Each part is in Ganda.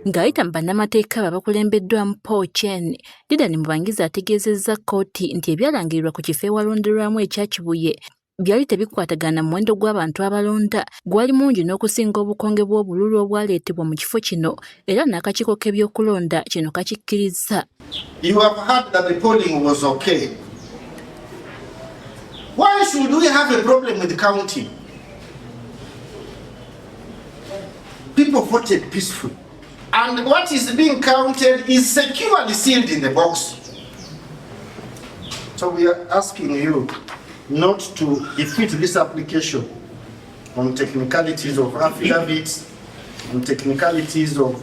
Ng'ayita mu bannamateeka abakulembeddwamu Paul Chen, Dedan Mubangizi ategeezezza kkooti nti ebyalangirirwa ku kifo ewalonderwamu ekya Kibuye byali tebikwatagana mu muwendo gw'abantu abalonda gwali mungi n'okusinga obukonge bw'obululu obwaleetebwa mu kifo kino era n'akakiiko k'ebyokulonda kino kakikkiriza. You have heard that the polling was okay. Why should we have a problem with the counting? People voted peacefully. And what is being counted is securely sealed in the box. So we are asking you not to defeat this application on technicalities of affidavits, on technicalities of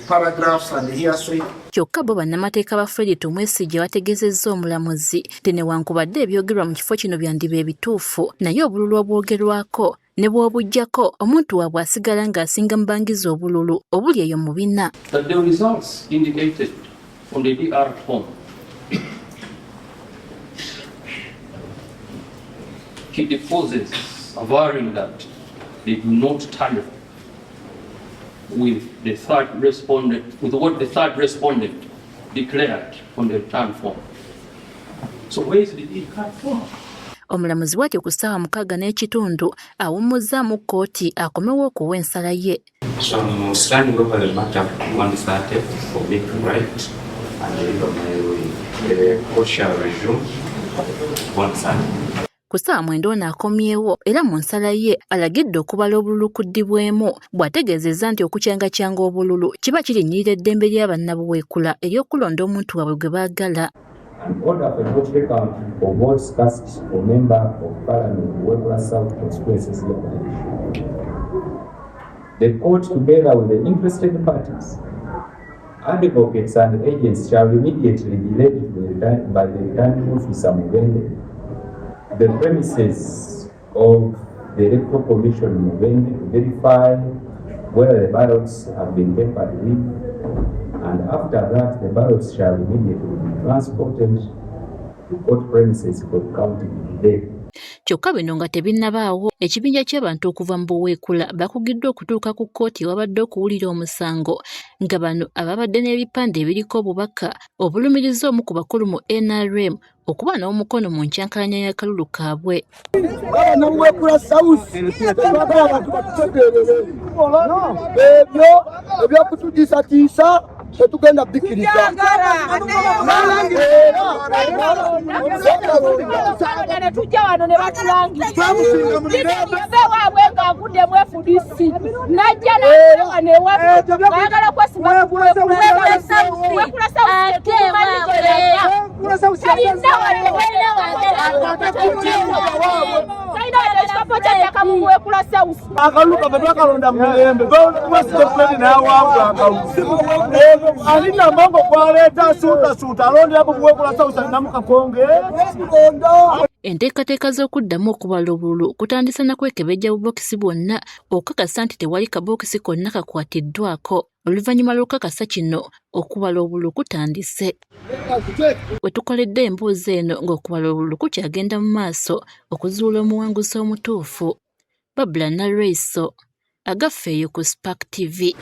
paragraphs and hearsay. Kyokka bo bannamateeka ba Fred Tumwesigye bategeezezza omulamuzi nti newankubadde ebyogerwa mu kifo kino byandiba ebituufu naye obululu obwogerwako ne bw'obuggyako omuntu waabwe asigala ng'asinga Mubangizi obululu obuli eyo mu bina. That the results indicated on the DR form he deposes averring that they do not tally with the third respondent, with what the third respondent declared on the return form. So where is the DR form? Omulamuzi bw'atyo ku ssaawa 6:30 awummuzzaamu kkooti akomewo okuwa ensala ye. So I'm standing over the matter 130 for me to write and the court shall resume 130. Ku ssaawa 9 akomyewo era mu nsala ye alagidde okubala obululu kuddibwemu bw'ategeezezza nti okukyangakyanga obululu kiba kirinnyirira eddembe ly'abannabuweekula ery'okulonda omuntu waabwe gwe baagala. An order for vote recount for votes cast for Member of Parliament Webula South constituencies. The court, together with the interested parties, advocates and agents, shall immediately be led by the returning officer Mubende the premises of the Electoral Commission Mubende to verify whether the ballots have been tampered with, and after that the ballots shall immediately be transported to court premises for counting today. Kyokka bino nga tebinnabaawo ekibinja ky'abantu okuva mu buweekula bakugiddwa okutuuka ku kkooti ewabadde okuwulira omusango nga bano ababadde n'ebipande ebiriko obubaka obulumiriza omu ku bakulu mu NRM okuba n'omukono mu nkyankalanya y'akalulu kaabwe. Abannabuweekula South twagala abantu batutegeerere ebyo ebyokutudiisatiisa tetugenda bikiriza. Tujja wano ne batulangira waabwe ng'aguddemu FDC najja n'awa newafu baagala kwesimba Buweekula South talina ekikopo ky'ettaka mu Buweekula South. Akalulu kava twakalonda mu mirembe President n'awangula akalulu alina mbango kwaleeta suutasuuta alondera mu Buweekula South alinamu kakonge. Enteekateeka z'okuddamu okubala obululu kutandisa na kwekebejja bubokisi bwonna okukakasa nti tewali kabokisi konna kakwatiddwako. Oluvannyuma lw'okukakasa kino okubala obululu kutandise. We tukoledde emboozi eno ng'okubala obululu kukyagenda mu maaso okuzuula omuwanguzi omutuufu. Babula Nalweyiso, agaffeeyo ku Spark TV.